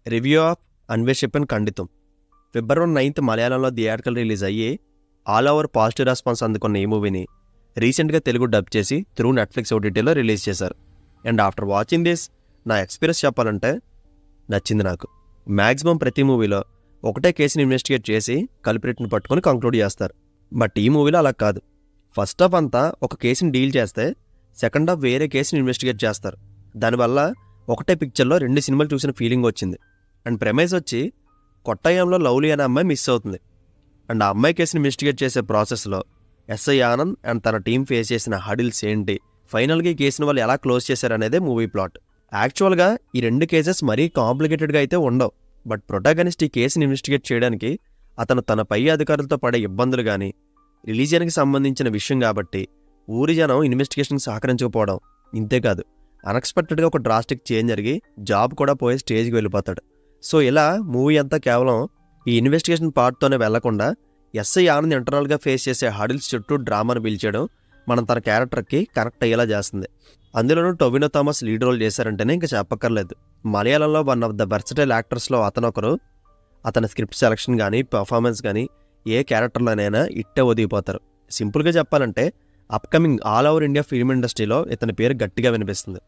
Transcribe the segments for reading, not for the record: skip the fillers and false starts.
Review of అన్వేషిప్పన్ ఖండితం February 9th మలయాళంలో theatrical release అయ్యి all over positive response అందుకున్న ఈ మూవీని రీసెంట్గా తెలుగు డబ్ చేసి త్రూ నెట్ఫ్లిక్స్ ఓటీటీలో రిలీజ్ చేశారు. అండ్ ఆఫ్టర్ వాచింగ్ దిస్ నా ఎక్స్పీరియన్స్ చెప్పాలంటే నచ్చింది నాకు. మ్యాక్సిమం ప్రతి మూవీలో ఒకటే కేసుని ఇన్వెస్టిగేట్ చేసి కల్ప్రిట్ని పట్టుకొని కంక్లూడ్ చేస్తారు. బట్ ఈ మూవీలో అలా కాదు. ఫస్ట్ హాఫ్ అంతా ఒక కేసుని డీల్ చేస్తే సెకండ్ హాఫ్ వేరే కేసుని ఇన్వెస్టిగేట్ చేస్తారు. దానివల్ల ఒకటే పిక్చర్లో 2 సినిమాలు చూసిన ఫీలింగ్ వచ్చింది. అండ్ ప్రెమైజ్ వచ్చి కొట్టాయంలో లవ్లీ అనే అమ్మాయి మిస్ అవుతుంది. అండ్ ఆ అమ్మాయి కేసుని ఇన్వెస్టిగేట్ చేసే ప్రాసెస్లో ఎస్ఐ ఆనంద్ అండ్ తన టీం ఫేస్ చేసిన హడిల్స్ ఏంటి, ఫైనల్గా ఈ కేసుని వాళ్ళు ఎలా క్లోజ్ చేశారనేదే మూవీ ప్లాట్. యాక్చువల్గా ఈ 2 కేసెస్ మరీ కాంప్లికేటెడ్గా అయితే ఉండవు. బట్ ప్రొటాగనిస్ట్ ఈ కేసుని ఇన్వెస్టిగేట్ చేయడానికి అతను తన పై అధికారులతో పడే ఇబ్బందులు కానీ రిలీజియన్కి సంబంధించిన విషయం కాబట్టి ఊరి జనం ఇన్వెస్టిగేషన్కి సహకరించకపోవడం, ఇంతేకాదు అన్ఎక్స్పెక్టెడ్గా ఒక డ్రాస్టిక్ చేంజ్ జరిగి జాబ్ కూడా పోయే స్టేజ్కి వెళ్ళిపోతాడు. సో ఇలా మూవీ అంతా కేవలం ఈ ఇన్వెస్టిగేషన్ పార్ట్తోనే వెళ్లకుండా ఎస్ఐ ఆనంద్ ఇంటర్నల్గా ఫేస్ చేసే హడిల్స్ చుట్టూ డ్రామాను పిలిచేయడం మనం తన క్యారెక్టర్కి కనెక్ట్ అయ్యేలా చేస్తుంది. అందులోనూ టొవినో థామస్ లీడ్ రోల్ చేశారంటేనే ఇంకా చెప్పక్కర్లేదు. మలయాళంలో వన్ ఆఫ్ ద వెర్సటైల్ యాక్టర్స్లో అతనొకరు. అతని స్క్రిప్ట్ సెలక్షన్ కానీ పర్ఫార్మెన్స్ కానీ ఏ క్యారెక్టర్లోనైనా ఇట్టే ఒదిగిపోతారు. సింపుల్గా చెప్పాలంటే upcoming all over India film ఇండస్ట్రీలో ఇతని పేరు గట్టిగా వినిపిస్తుంది.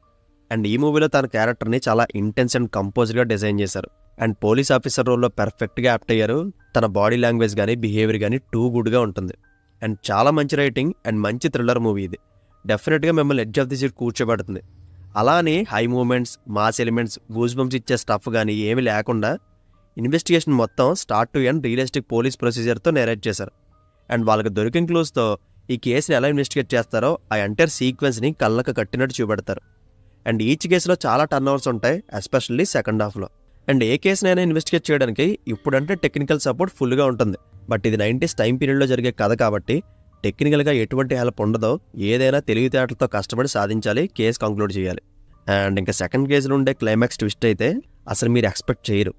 అండ్ ఈ మూవీలో తన క్యారెక్టర్ని చాలా ఇంటెన్స్ అండ్ కంపోజ్డ్గా డిజైన్ చేశారు. అండ్ పోలీస్ ఆఫీసర్ రోల్లో పర్ఫెక్ట్గా యాప్ట్ అయ్యారు. తన బాడీ లాంగ్వేజ్ కానీ బిహేవియర్ కానీ టూ గుడ్గా ఉంటుంది. అండ్ చాలా మంచి రైటింగ్ అండ్ మంచి థ్రిల్లర్ మూవీ ఇది. డెఫినెట్గా మిమ్మల్ని ఎడ్జ్ ఆఫ్ ది సీట్ కూర్చోబెడుతుంది. అలానే high moments, mass elements, goosebumps ఇచ్చే స్టఫ్ కానీ ఏమీ లేకుండా ఇన్వెస్టిగేషన్ మొత్తం start to end realistic police ప్రొసీజర్తో నేరేట్ చేశారు. అండ్ వాళ్ళకి దొరికిన క్లూస్తో ఈ కేసుని ఎలా ఇన్వెస్టిగేట్ చేస్తారో ఆ ఎంటైర్ సీక్వెన్స్ని కళ్ళకు కట్టినట్టు చూపెడతారు. అండ్ ఈచ్ కేసులో చాలా టర్న్ ఓవర్స్ ఉంటాయి, ఎస్పెషల్లీ సెకండ్ హాఫ్లో. అండ్ ఏ కేసునైనా ఇన్వెస్టిగేట్ చేయడానికి ఇప్పుడంటే టెక్నికల్ సపోర్ట్ ఫుల్గా ఉంటుంది. బట్ ఇది 90s టైం పీరియడ్లో జరిగే కథ కాబట్టి టెక్నికల్గా ఎటువంటి హెల్ప్ ఉండదో, ఏదైనా తెలివితేటలతో కష్టపడి సాధించాలి, కేసు కంక్లూడ్ చేయాలి. అండ్ ఇంకా సెకండ్ కేసులో ఉండే క్లైమాక్స్ ట్విస్ట్ అయితే అసలు మీరు ఎక్స్పెక్ట్ చేయరు.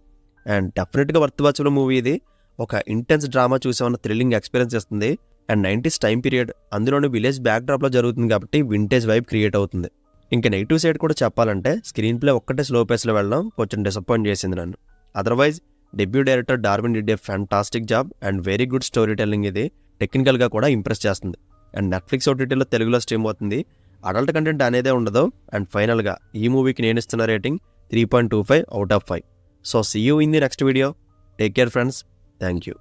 అండ్ డెఫినెట్గా వర్త్ వాచ్ల మూవీ ఇది. ఒక ఇంటెన్స్ డ్రామా చూసామన్న థ్రిల్లింగ్ ఎక్స్పీరియన్స్ ఇస్తుంది. అండ్ 90s టైం పీరియడ్, అందులోని విలేజ్ బ్యాక్డ్రాప్లో జరుగుతుంది కాబట్టి వింటేజ్ వైబ్ క్రియేట్ అవుతుంది. ఇంకా నెగిటివ్ సైడ్ కూడా చెప్పాలంటే స్క్రీన్ ప్లే ఒక్కటే స్లో పేస్లో వెళ్ళడం కొంచెం డిసప్పాయింట్ చేసింది నన్ను. Otherwise debut director Darwin did a fantastic job and very good story telling. ఇది టెక్నికల్గా కూడా ఇంప్రెస్ చేస్తుంది. అండ్ నెట్ఫ్లిక్స్ ఓటీటీలో తెలుగులో స్ట్రీమ్ అవుతుంది. అడల్ట్ కంటెంట్ అనేదే ఉండదు. అండ్ ఫైనల్గా ఈ మూవీకి నేను ఇస్తున్న rating 3.25 out of 5. So see you in the next video. Take care friends. Thank you.